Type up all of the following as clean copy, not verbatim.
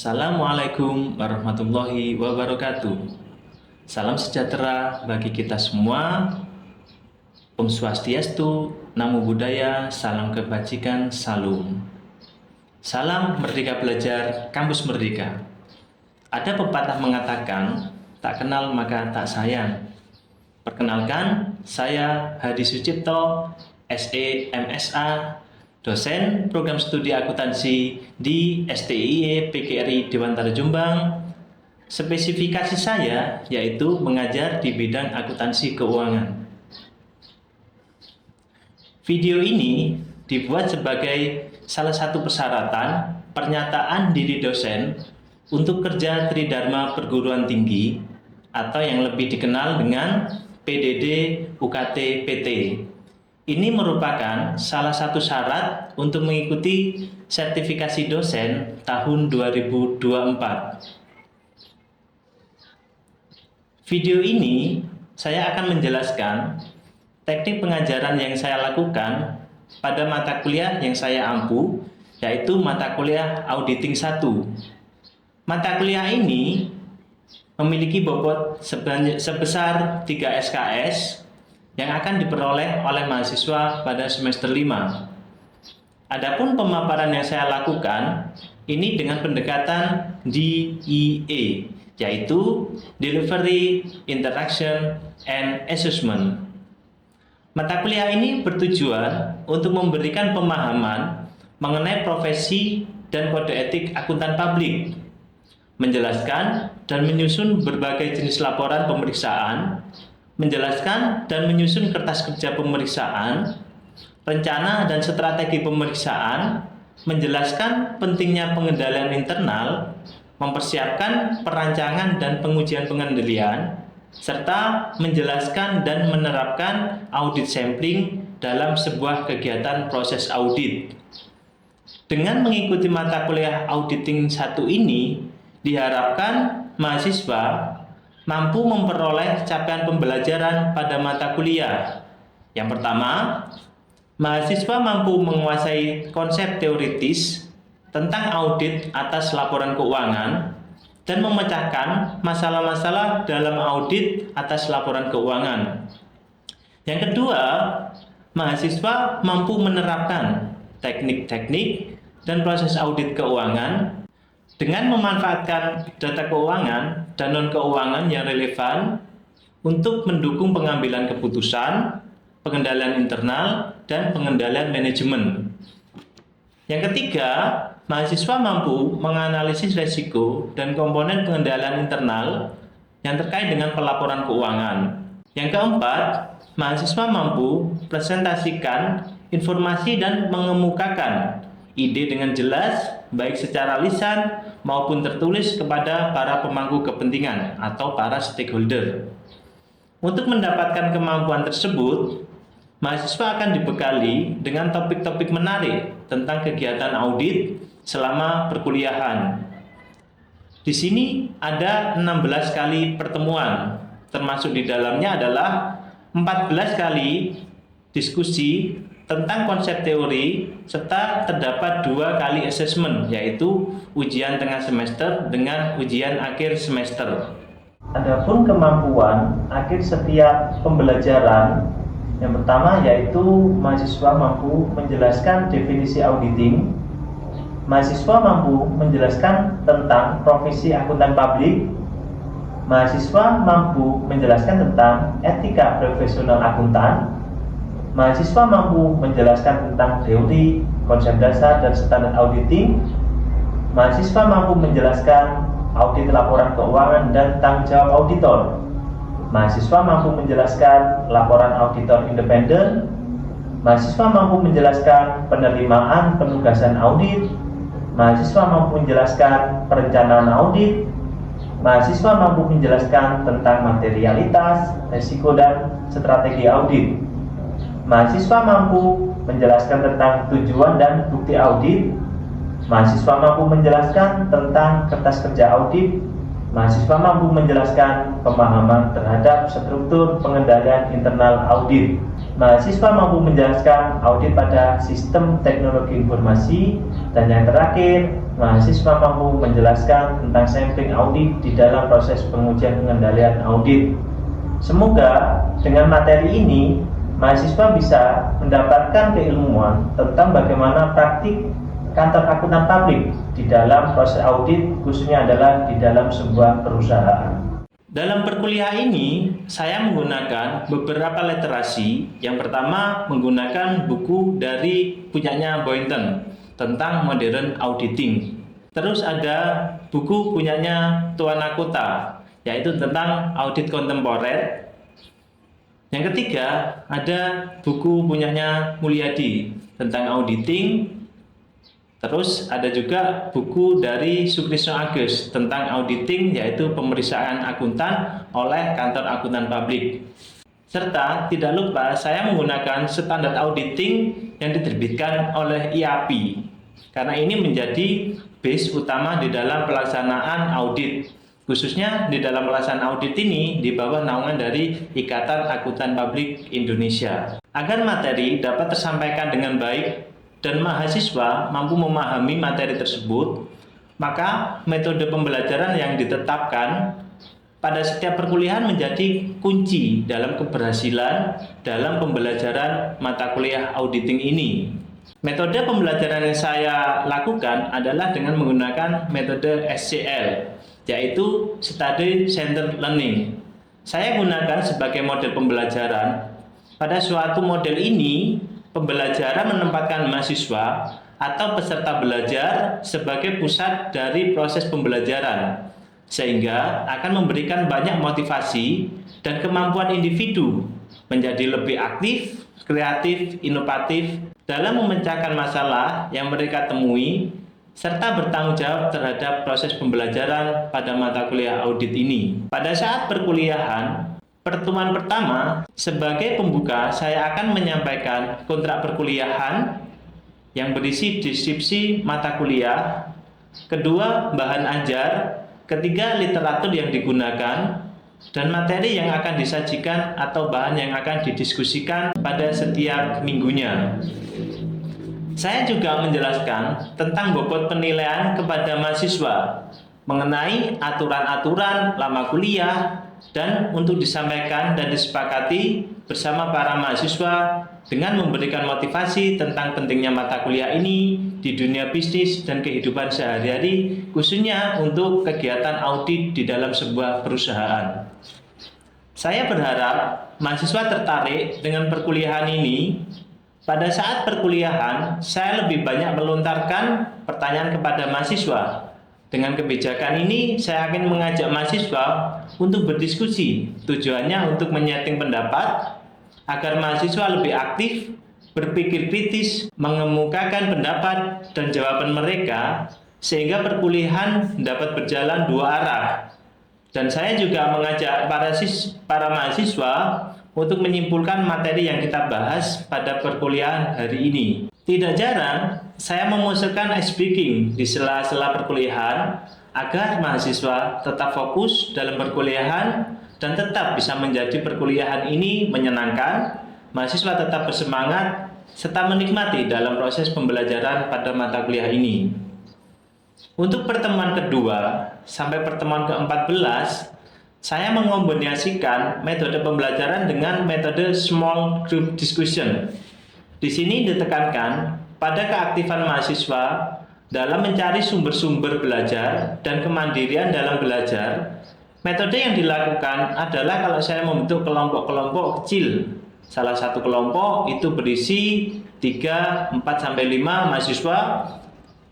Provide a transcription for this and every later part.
Assalamualaikum warahmatullahi wabarakatuh. Salam sejahtera bagi kita semua. Om Swastiastu, Namo Buddhaya, salam kebajikan, salam. Salam Merdeka Belajar, Kampus Merdeka. Ada pepatah mengatakan, tak kenal maka tak sayang. Perkenalkan, saya Hadi Sucipto, SE MSA, dosen program studi akuntansi di STIE PGRI Dewantara Jombang. Spesifikasi saya yaitu mengajar di bidang akuntansi keuangan. Video ini dibuat sebagai salah satu persyaratan pernyataan diri dosen untuk kerja Tridharma Perguruan Tinggi atau yang lebih dikenal dengan PDD UKT PT. Ini merupakan salah satu syarat untuk mengikuti sertifikasi dosen tahun 2024. Video ini saya akan menjelaskan teknik pengajaran yang saya lakukan pada mata kuliah yang saya ampu, yaitu mata kuliah Auditing 1. Mata kuliah ini memiliki bobot sebesar 3 SKS yang akan diperoleh oleh mahasiswa pada semester 5. Adapun pemaparan yang saya lakukan ini dengan pendekatan DIE, yaitu Delivery, Interaction, and Assessment. Mata kuliah ini bertujuan untuk memberikan pemahaman mengenai profesi dan kode etik akuntan publik, menjelaskan dan menyusun berbagai jenis laporan pemeriksaan, menjelaskan dan menyusun kertas kerja pemeriksaan, rencana dan strategi pemeriksaan, menjelaskan pentingnya pengendalian internal, mempersiapkan perancangan dan pengujian pengendalian, serta menjelaskan dan menerapkan audit sampling dalam sebuah kegiatan proses audit. Dengan mengikuti mata kuliah Auditing 1 ini, diharapkan mahasiswa mampu memperoleh capaian pembelajaran pada mata kuliah. Yang pertama, mahasiswa mampu menguasai konsep teoritis tentang audit atas laporan keuangan dan memecahkan masalah-masalah dalam audit atas laporan keuangan. Yang kedua, mahasiswa mampu menerapkan teknik-teknik dan proses audit keuangan dengan memanfaatkan data keuangan dan non-keuangan yang relevan untuk mendukung pengambilan keputusan, pengendalian internal, dan pengendalian manajemen. Yang ketiga, mahasiswa mampu menganalisis risiko dan komponen pengendalian internal yang terkait dengan pelaporan keuangan. Yang keempat, mahasiswa mampu presentasikan informasi dan mengemukakan ide dengan jelas, baik secara lisan maupun tertulis kepada para pemangku kepentingan atau para stakeholder. Untuk mendapatkan kemampuan tersebut, mahasiswa akan dibekali dengan topik-topik menarik tentang kegiatan audit selama perkuliahan. Di sini ada 16 kali pertemuan, termasuk di dalamnya adalah 14 kali diskusi tentang konsep teori, serta terdapat 2 kali assessment, yaitu ujian tengah semester dengan ujian akhir semester. Adapun kemampuan akhir setiap pembelajaran, yang pertama yaitu mahasiswa mampu menjelaskan definisi auditing, mahasiswa mampu menjelaskan tentang profesi akuntan publik, mahasiswa mampu menjelaskan tentang etika profesional akuntan, mahasiswa mampu menjelaskan tentang teori, konsep dasar, dan standar auditing. Mahasiswa mampu menjelaskan audit laporan keuangan dan tanggung jawab auditor. Mahasiswa mampu menjelaskan laporan auditor independen. Mahasiswa mampu menjelaskan penerimaan penugasan audit. Mahasiswa mampu menjelaskan perencanaan audit. Mahasiswa mampu menjelaskan tentang materialitas, risiko, dan strategi audit. Mahasiswa mampu menjelaskan tentang tujuan dan bukti audit. Mahasiswa mampu menjelaskan tentang kertas kerja audit. Mahasiswa mampu menjelaskan pemahaman terhadap struktur pengendalian internal audit. Mahasiswa mampu menjelaskan audit pada sistem teknologi informasi. Dan yang terakhir, mahasiswa mampu menjelaskan tentang sampling audit di dalam proses pengujian pengendalian audit. Semoga dengan materi ini, mahasiswa bisa mendapatkan keilmuan tentang bagaimana praktik kantor akuntan publik di dalam proses audit, khususnya adalah di dalam sebuah perusahaan. Dalam perkuliahan ini, saya menggunakan beberapa literasi. Yang pertama, menggunakan buku dari punyanya Boynton tentang modern auditing. Terus ada buku punyanya Tuan Nakota, yaitu tentang audit kontemporer. Yang ketiga, ada buku punyanya Mulyadi tentang auditing. Terus ada juga buku dari Sukrisno Agus tentang auditing, yaitu pemeriksaan akuntan oleh kantor akuntan publik. Serta tidak lupa saya menggunakan standar auditing yang diterbitkan oleh IAPI, karena ini menjadi base utama di dalam pelaksanaan audit. Khususnya di dalam pelaksanaan audit ini di bawah naungan dari Ikatan Akuntan Publik Indonesia. Agar materi dapat tersampaikan dengan baik dan mahasiswa mampu memahami materi tersebut, maka metode pembelajaran yang ditetapkan pada setiap perkuliahan menjadi kunci dalam keberhasilan dalam pembelajaran mata kuliah auditing ini. Metode pembelajaran yang saya lakukan adalah dengan menggunakan metode SCL, yaitu Study Centered Learning. Saya gunakan sebagai model pembelajaran. Pada suatu model ini, pembelajaran menempatkan mahasiswa atau peserta belajar sebagai pusat dari proses pembelajaran, sehingga akan memberikan banyak motivasi dan kemampuan individu menjadi lebih aktif, kreatif, inovatif dalam memecahkan masalah yang mereka temui, serta bertanggung jawab terhadap proses pembelajaran pada mata kuliah audit ini. Pada saat perkuliahan, pertemuan pertama, sebagai pembuka, saya akan menyampaikan kontrak perkuliahan yang berisi deskripsi mata kuliah, kedua, bahan ajar, ketiga, literatur yang digunakan, dan materi yang akan disajikan atau bahan yang akan didiskusikan pada setiap minggunya. Saya juga menjelaskan tentang bobot penilaian kepada mahasiswa mengenai aturan-aturan lama kuliah, dan untuk disampaikan dan disepakati bersama para mahasiswa dengan memberikan motivasi tentang pentingnya mata kuliah ini di dunia bisnis dan kehidupan sehari-hari, khususnya untuk kegiatan audit di dalam sebuah perusahaan. Saya berharap mahasiswa tertarik dengan perkuliahan ini. Pada saat perkuliahan, saya lebih banyak melontarkan pertanyaan kepada mahasiswa. Dengan kebijakan ini, saya akan mengajak mahasiswa untuk berdiskusi. Tujuannya untuk menyeting pendapat, agar mahasiswa lebih aktif, berpikir kritis, mengemukakan pendapat dan jawaban mereka, sehingga perkuliahan dapat berjalan dua arah. Dan saya juga mengajak para mahasiswa untuk menyimpulkan materi yang kita bahas pada perkuliahan hari ini. Tidak jarang, saya mengusulkan ice breaking di sela-sela perkuliahan agar mahasiswa tetap fokus dalam perkuliahan dan tetap bisa menjadi perkuliahan ini menyenangkan, mahasiswa tetap bersemangat, serta menikmati dalam proses pembelajaran pada mata kuliah ini. Untuk pertemuan kedua sampai pertemuan ke-14, saya mengombinasikan metode pembelajaran dengan metode small group discussion. Di sini ditekankan pada keaktifan mahasiswa dalam mencari sumber-sumber belajar dan kemandirian dalam belajar. Metode yang dilakukan adalah kalau saya membentuk kelompok-kelompok kecil. Salah satu kelompok itu berisi 3, 4, sampai 5 mahasiswa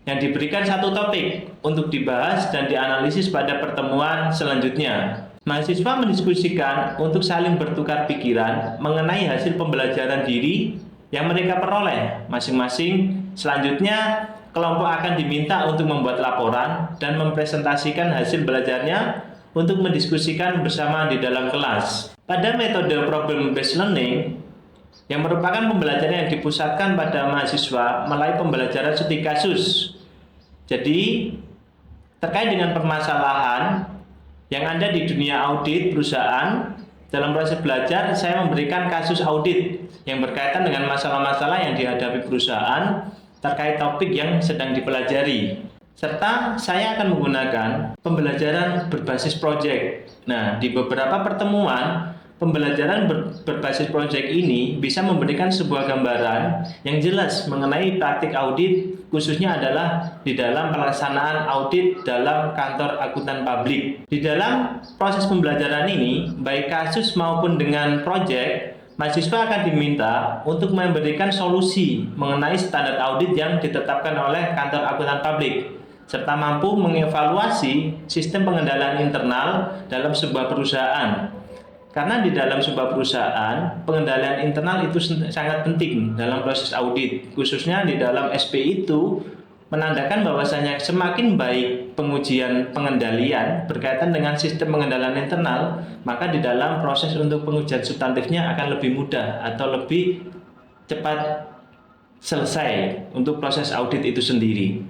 yang diberikan satu topik untuk dibahas dan dianalisis pada pertemuan selanjutnya. Mahasiswa mendiskusikan untuk saling bertukar pikiran mengenai hasil pembelajaran diri yang mereka peroleh masing-masing. Selanjutnya, kelompok akan diminta untuk membuat laporan dan mempresentasikan hasil belajarnya untuk mendiskusikan bersama di dalam kelas. Pada metode problem-based learning, yang merupakan pembelajaran yang dipusatkan pada mahasiswa melalui pembelajaran studi kasus. Jadi, terkait dengan permasalahan yang ada di dunia audit perusahaan, dalam proses belajar saya memberikan kasus audit yang berkaitan dengan masalah-masalah yang dihadapi perusahaan terkait topik yang sedang dipelajari. serta saya akan menggunakan pembelajaran berbasis proyek. Nah, di beberapa pertemuan, pembelajaran berbasis proyek ini bisa memberikan sebuah gambaran yang jelas mengenai praktik audit, khususnya adalah di dalam pelaksanaan audit dalam kantor akuntan publik. Di dalam proses pembelajaran ini, baik kasus maupun dengan proyek, mahasiswa akan diminta untuk memberikan solusi mengenai standar audit yang ditetapkan oleh kantor akuntan publik, serta mampu mengevaluasi sistem pengendalian internal dalam sebuah perusahaan. Karena di dalam sebuah perusahaan, pengendalian internal itu sangat penting dalam proses audit, khususnya di dalam SP itu menandakan bahwasanya semakin baik pengujian pengendalian berkaitan dengan sistem pengendalian internal, maka di dalam proses untuk pengujian substantifnya akan lebih mudah atau lebih cepat selesai untuk proses audit itu sendiri.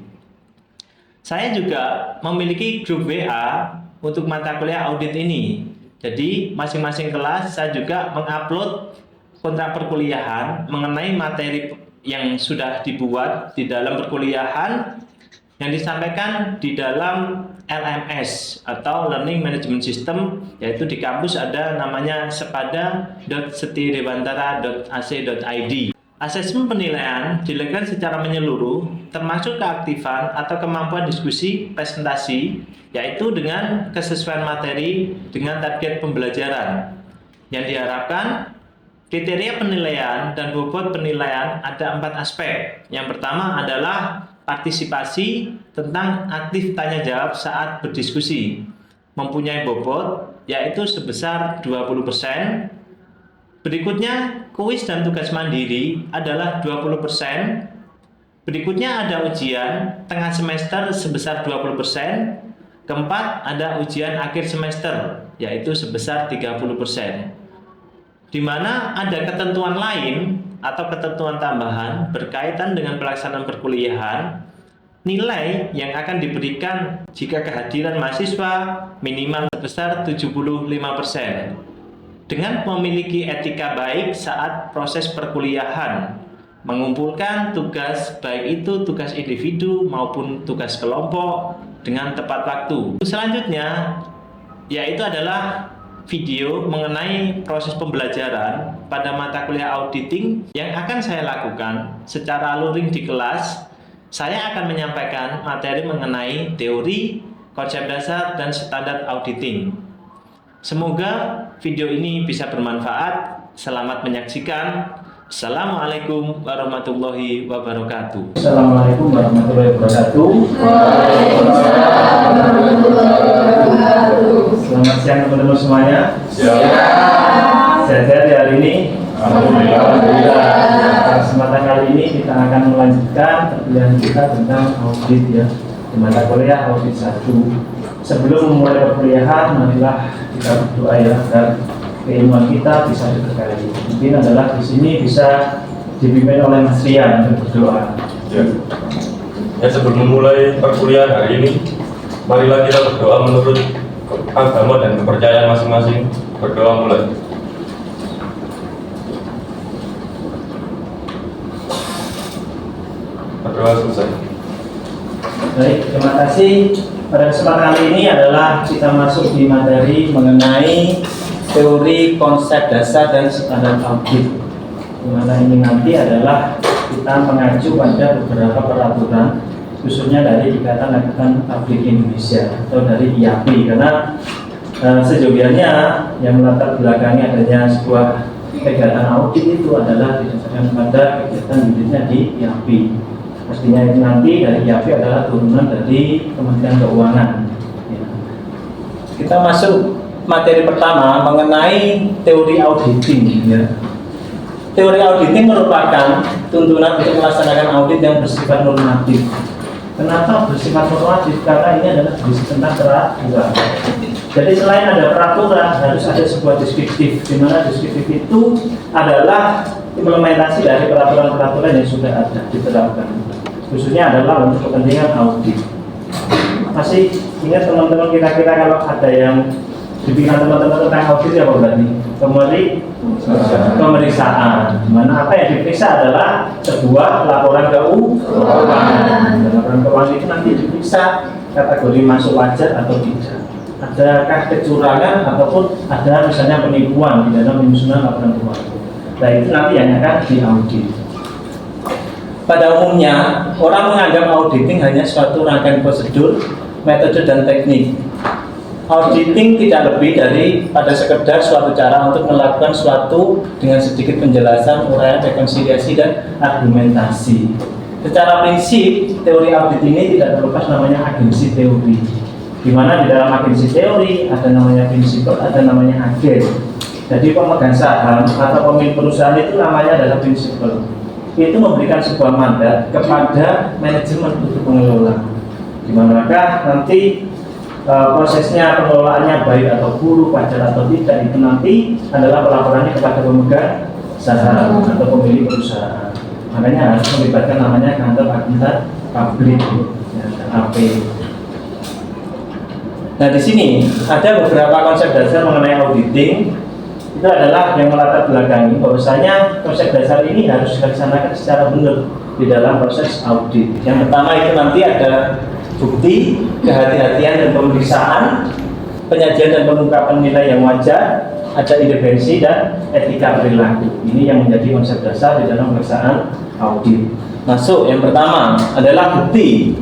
Saya juga memiliki grup WA untuk mata kuliah audit ini. Jadi masing-masing kelas saya juga mengupload kontrak perkuliahan mengenai materi yang sudah dibuat di dalam perkuliahan yang disampaikan di dalam LMS atau Learning Management System, yaitu di kampus ada namanya sepada.setirewantara.ac.id. Asesmen penilaian dilakukan secara menyeluruh, termasuk keaktifan atau kemampuan diskusi presentasi, yaitu dengan kesesuaian materi dengan target pembelajaran. Yang diharapkan, kriteria penilaian dan bobot penilaian ada 4 aspek. Yang pertama adalah partisipasi tentang aktif tanya jawab saat berdiskusi, mempunyai bobot yaitu sebesar 20%. Berikutnya, kuis dan tugas mandiri adalah 20%. Berikutnya ada ujian tengah semester sebesar 20%. Keempat, ada ujian akhir semester yaitu sebesar 30%. Di mana ada ketentuan lain atau ketentuan tambahan berkaitan dengan pelaksanaan perkuliahan, nilai yang akan diberikan jika kehadiran mahasiswa minimal sebesar 75%. Dengan memiliki etika baik saat proses perkuliahan, mengumpulkan tugas baik itu tugas individu maupun tugas kelompok dengan tepat waktu. Selanjutnya yaitu adalah video mengenai proses pembelajaran pada mata kuliah auditing yang akan saya lakukan secara luring di kelas. Saya akan menyampaikan materi mengenai teori, konsep dasar, dan standar auditing. Semoga video ini bisa bermanfaat. Selamat menyaksikan. Assalamualaikum warahmatullahi wabarakatuh. Assalamualaikum warahmatullahi wabarakatuh. Selamat siang teman-teman semuanya. Sehat-sehat ya hari ini. Alhamdulillah. Kesempatan kali ini kita akan melanjutkan perkuliahan kita tentang audit ya, di mata kuliah audit 1. Sebelum memulai perkuliahan, marilah kita berdoa ya agar keilmuan kita bisa diberkahi. Mungkin adalah di sini bisa dipimpin oleh Mas Rian untuk berdoa. Ya, sebelum memulai perkuliahan hari ini, marilah kita berdoa menurut agama dan kepercayaan masing-masing. Berdoa mulai. Berdoa selesai. Baik, terima kasih. Pada kesempatan kali ini adalah kita masuk di materi mengenai teori, konsep dasar, dan standar audit. Dimana ini nanti adalah kita mengacu pada beberapa peraturan, khususnya dari Ikatan Akuntan Publik Indonesia atau dari IAPI. Karena sejujurnya yang melatar belakangi adanya sebuah kegiatan audit itu adalah didasarkan pada kegiatan auditnya di IAPI. Pastinya itu nanti dari IAPI adalah turunan dari Kementerian Keuangan. Ya. Kita masuk materi pertama mengenai teori auditing. Ya. Teori auditing merupakan tuntunan untuk melaksanakan audit yang bersifat normatif. Kenapa bersifat normatif? Karena ini adalah tentang peraturan. Jadi selain ada peraturan, harus ada sebuah deskriptif, di mana deskriptif itu adalah implementasi dari peraturan-peraturan yang sudah ada diterapkan. Khususnya adalah untuk kepentingan audit. Masih ingat teman-teman kira-kira kalau ada yang dibilang teman-teman tentang audit ya Pak berarti pemeriksaan. Mana apa yang diperiksa adalah sebuah laporan keuangan. Laporan keuangan itu nanti diperiksa kategori masuk wajar atau tidak. Adakah kecurangan ataupun ada misalnya penipuan di dalam penyusunan laporan keuangan. Nah itu nanti yang akan diaudit. Pada umumnya orang menganggap auditing hanya suatu rangkaian prosedur, metode dan teknik. Auditing tidak lebih dari pada sekedar suatu cara untuk melakukan suatu dengan sedikit penjelasan, uraian, rekonsiliasi dan argumentasi. Secara prinsip, teori audit ini tidak terlepas namanya agensi teori. Di mana di dalam agensi teori ada namanya prinsipal, ada namanya agen. Jadi pemegang saham atau pemilik perusahaan itu namanya adalah prinsipal. Itu memberikan sebuah mandat kepada manajemen untuk mengelola. Di manakah nanti prosesnya pengelolaannya baik atau buruk, wajar atau tidak, itu nanti adalah pelaporannya kepada pemegang saham atau pemilik perusahaan. Makanya harus melibatkan namanya kantor akuntan publik, ya, AP. Nah di sini ada beberapa konsep dasar mengenai auditing. Itu adalah yang melatar belakangi bahwasanya konsep dasar ini harus dilaksanakan secara benar di dalam proses audit. Yang pertama itu nanti ada bukti, kehati-hatian dan pemeriksaan, penyajian dan pengungkapan nilai yang wajar, ada independensi dan etika perilaku. Ini yang menjadi konsep dasar di dalam pelaksanaan audit. Masuk yang pertama adalah bukti.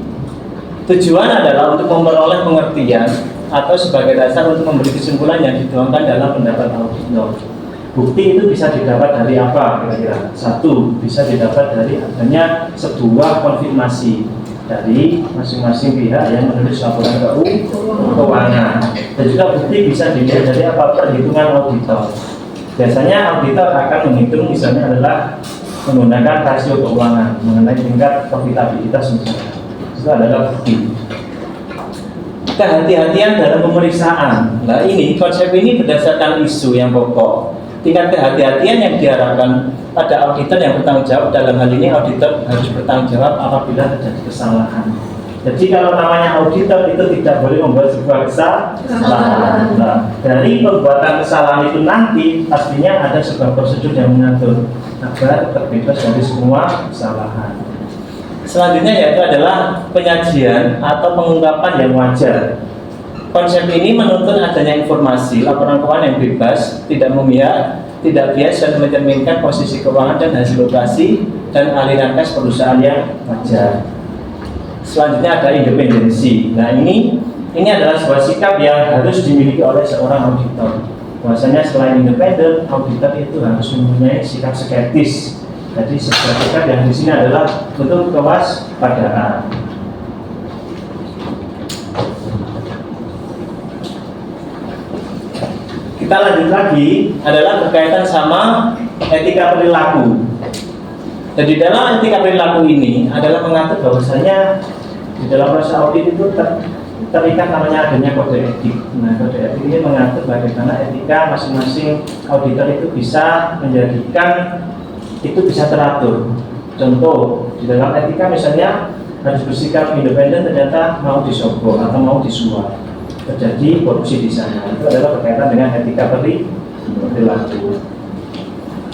Tujuan adalah untuk memperoleh pengertian atau sebagai dasar untuk memberi kesimpulan yang dituangkan dalam pendapat auditor. Bukti itu bisa didapat dari apa kira-kira? Satu, bisa didapat dari adanya sebuah konfirmasi dari masing-masing pihak yang menulis laporan keuangan. Dan juga bukti bisa dilihat dari apa perhitungan auditor. Biasanya auditor akan menghitung misalnya adalah menggunakan rasio keuangan mengenai tingkat profitabilitas misalnya. Itu adalah bukti. Kehati-hatian dalam pemeriksaan. Nah ini konsep ini berdasarkan isu yang pokok. Tingkat kehati-hatian yang diharapkan pada auditor yang bertanggung jawab, dalam hal ini auditor harus bertanggung jawab apabila terjadi kesalahan. Jadi kalau namanya auditor itu tidak boleh membuat sebuah kesalahan. Nah, dari pembuatan kesalahan itu nanti pastinya ada sebuah prosedur yang mengatur agar terbebas dari semua kesalahan. Selanjutnya yaitu adalah penyajian atau pengungkapan yang wajar. Konsep ini menuntut adanya informasi, laporan keuangan yang bebas, tidak memihak, tidak bias dan mencerminkan posisi keuangan dan hasil operasi dan aliran kas perusahaan yang wajar. Selanjutnya ada independensi. Nah ini adalah sebuah sikap yang harus dimiliki oleh seorang auditor. Bahwasanya selain independen, auditor itu harus mempunyai sikap skeptis. Jadi sebuah sikap yang di sini adalah bentuk kewaspadaan. Kita lanjut lagi adalah berkaitan sama etika perilaku. Jadi dalam etika perilaku ini adalah mengatur bahwasanya di dalam proses audit itu terikat namanya adanya kode etik. Nah, kode etik ini mengatur bagaimana etika masing-masing auditor itu bisa menjadikan itu bisa teratur. Contoh, di dalam etika misalnya harus bersikap independen, ternyata mau disogok atau mau disuap, terjadi korupsi di sana. Itu adalah berkaitan dengan etika perilaku.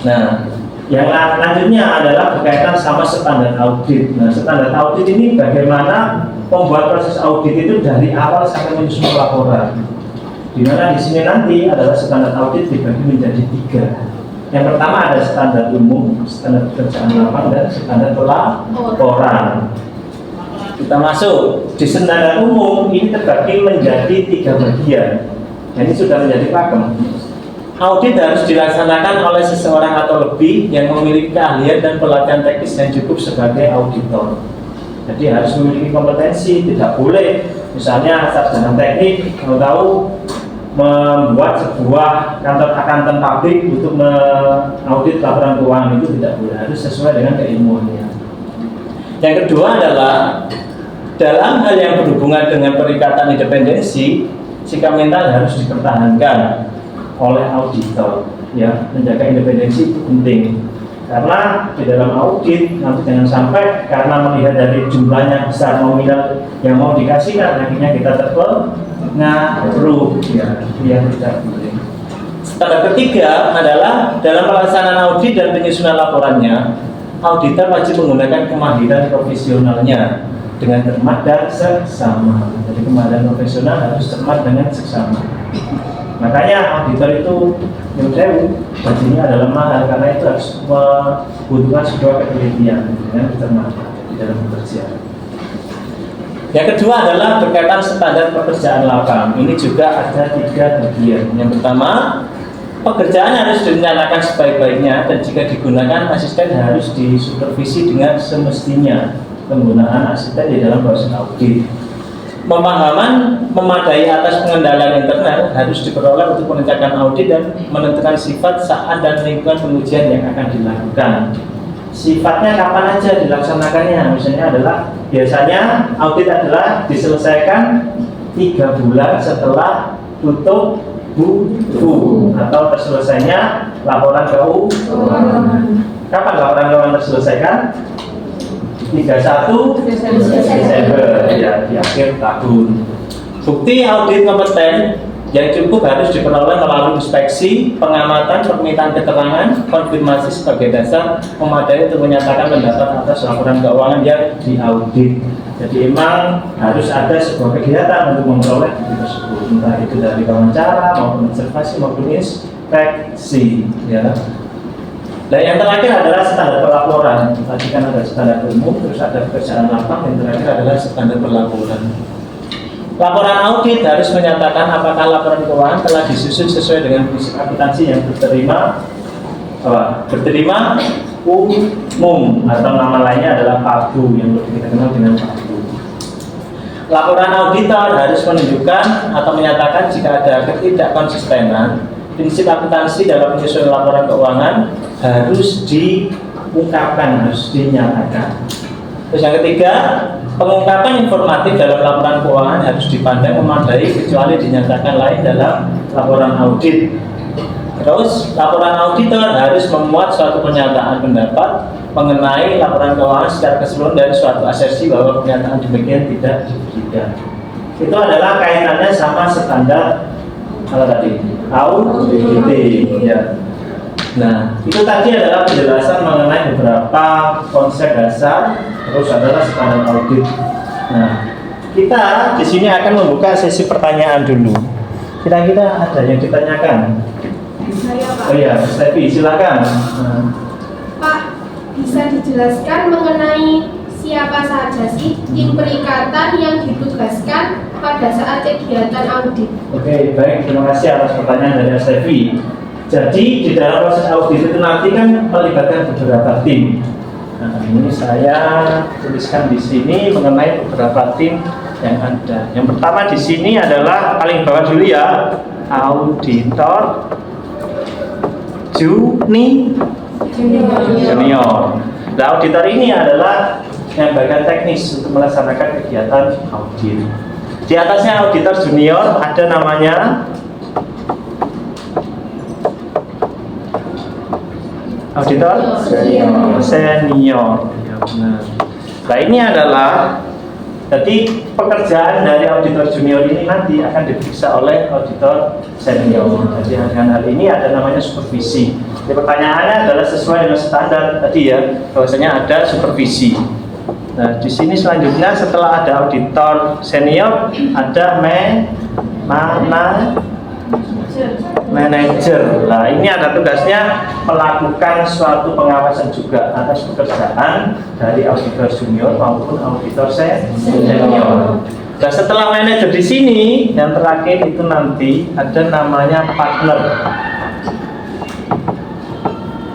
Nah, yang lainnya adalah berkaitan sama standar audit. Nah, standar audit ini bagaimana membuat proses audit itu dari awal sampai menyusun laporan. Di mana di sini nanti adalah standar audit dibagi menjadi 3. Yang pertama ada standar umum, standar pekerjaan lapangan, dan standar pelaporan. Kita masuk di standar umum ini terbagi menjadi 3 bagian. Ini sudah menjadi pakem. Audit harus dilaksanakan oleh seseorang atau lebih yang memiliki keahlian dan pelatihan teknis yang cukup sebagai auditor. Jadi harus memiliki kompetensi, tidak boleh misalnya sarjana teknik kalau tahu membuat sebuah kantor akuntan publik untuk mengaudit laporan keuangan, itu tidak boleh, harus sesuai dengan keilmuannya. Yang kedua adalah dalam hal yang berhubungan dengan perikatan independensi, sikap mental harus dipertahankan oleh auditor. Ya, menjaga independensi itu penting. Karena di dalam audit nanti jangan sampai karena melihat dari jumlahnya besar nominal yang mau dikasihkan, akhirnya kita ngaruh, ya, itu yang tidak boleh. Standar ketiga adalah dalam pelaksanaan audit dan penyusunan laporannya, auditor wajib menggunakan kemahiran profesionalnya dengan cermat dan seksama. Jadi kemahiran profesional harus cermat dengan seksama. Makanya auditor itu nyudewu, gajinya adalah mahal karena itu harus membutuhkan sebuah ketelitian dengan kecermatan di dalam bekerja. Yang kedua adalah berkaitan standar pekerjaan lapang. Ini juga ada 3 bagian. Yang pertama, pekerjaan harus dinyatakan sebaik-baiknya dan jika digunakan asisten harus disupervisi dengan semestinya. Penggunaan asisten di dalam proses audit. Pemahaman memadai atas pengendalian internal harus diperoleh untuk mengerjakan audit dan menentukan sifat, saat, dan lingkungan pengujian yang akan dilakukan. Sifatnya kapan aja dilaksanakannya, misalnya adalah biasanya audit adalah diselesaikan 3 bulan setelah tutup buku atau terselesainya laporan keuangan. Kapan laporan keuangan terselesaikan? 31 Desember, ya, di akhir tahun. Bukti audit kompeten yang cukup harus diperoleh melalui inspeksi, pengamatan, permintaan keterangan, konfirmasi sebagai dasar memadai untuk menyatakan pendapat atas laporan keuangan yang diaudit. Jadi memang harus ada sebuah kegiatan untuk memperoleh bukti tersebut, entah itu dari wawancara maupun observasi maupun inspeksi, ya. Dan yang terakhir adalah standar pelaporan. Tadi kan ada standar umum, terus ada pekerjaan lapang, yang terakhir adalah standar pelaporan. Laporan audit harus menyatakan apakah laporan keuangan telah disusun sesuai dengan prinsip akuntansi yang berterima umum atau nama lainnya adalah PABU yang lebih kita kenal dengan PABU. Laporan auditor harus menunjukkan atau menyatakan jika ada ketidakkonsistenan prinsip akuntansi dalam penyusunan laporan keuangan harus diungkapkan, harus dinyatakan. Terus yang ketiga, pengungkapan informatif dalam laporan keuangan harus dipandang memadai kecuali dinyatakan lain dalam laporan audit. Terus, laporan auditor harus memuat suatu pernyataan pendapat mengenai laporan keuangan secara keseluruhan dan suatu asersi bahwa pernyataan demikian tidak diberikan. Itu adalah kaitannya sama standar kalau tadi audit, ya. Nah, itu tadi adalah penjelasan mengenai beberapa konsep dasar, terus adalah standar audit. Nah, kita di sini akan membuka sesi pertanyaan dulu. Kira-kira ada yang ditanyakan? Saya, Pak. Oh iya, Stevi, silakan. Pak, bisa dijelaskan mengenai siapa saja sih tim perikatan yang ditugaskan pada saat kegiatan audit? Oke, baik, terima kasih atas pertanyaan dari Stevi. Jadi di dalam proses audit itu nanti kan melibatkan beberapa tim. Nah, ini saya tuliskan di sini mengenai beberapa tim yang ada. Yang pertama di sini adalah paling bawah dulu ya, auditor junior. Nah, auditor ini adalah yang bagian teknis untuk melaksanakan kegiatan audit. Di atasnya auditor junior ada namanya auditor senior. Ya, benar. Nah, ini adalah jadi pekerjaan dari auditor junior ini nanti akan diperiksa oleh auditor senior. Jadi dengan hal ini ada namanya supervisi. Jadi pertanyaannya adalah sesuai dengan standar tadi ya, bahwasanya ada supervisi. Nah, di sini selanjutnya setelah ada auditor senior ada manajer. Nah, ini ada tugasnya melakukan suatu pengawasan juga atas pekerjaan dari auditor junior maupun auditor senior. Nah, setelah manajer di sini, yang terakhir itu nanti ada namanya partner.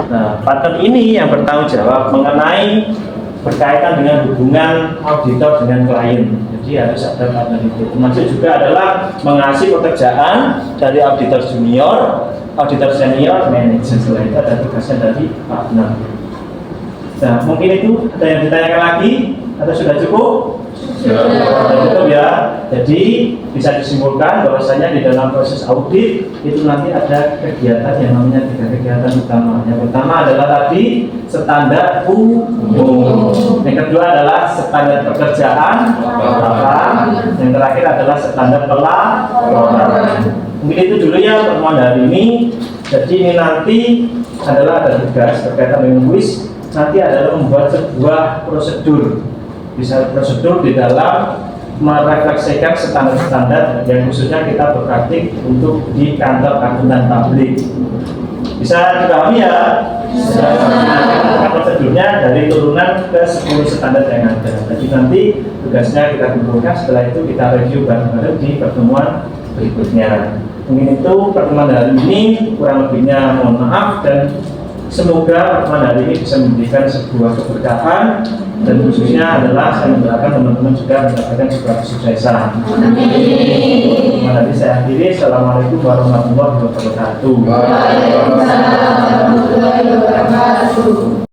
Nah, partner ini yang bertanggung jawab mengenai berkaitan dengan hubungan auditor dengan klien. Jadi harus ada partner itu. Termasuk juga adalah mengasih pekerjaan dari auditor junior, auditor senior, manajer. Setelah itu ada tugasnya dari partner. Nah, mungkin itu ada yang ditanyakan lagi atau sudah cukup? Betul ya. Jadi bisa disimpulkan bahwasanya di dalam proses audit itu nanti ada kegiatan yang namanya 3 kegiatan utama. Yang pertama adalah tadi standar umum. Yang kedua adalah standar pekerjaan lapangan. Yang terakhir adalah standar pelaporan. Mungkin itu dulu ya pertemuan hari ini. Jadi ini nanti adalah ada tugas berkaitan dengan kuis. Nanti adalah membuat sebuah prosedur. Bisa prosedur di dalam merefleksikan standar-standar yang khususnya kita berpraktik untuk di kantor akuntan publik. Bisa dipahami ya? Bisa. Prosedurnya dari turunan ke 10 standar yang ada. Jadi nanti tugasnya kita kumpulkan, setelah itu kita review bareng-bareng di pertemuan berikutnya. Mungkin itu pertemuan hari ini, kurang lebihnya mohon maaf, dan semoga pertemuan hari ini bisa memberikan sebuah keberkahan, dan khususnya adalah saya mendoakan teman-teman juga mendapatkan sebuah kesuksesan. Pertemuan hari saya akhiri. Assalamualaikum warahmatullahi wabarakatuh. Waalaikumsalam warahmatullahi wabarakatuh.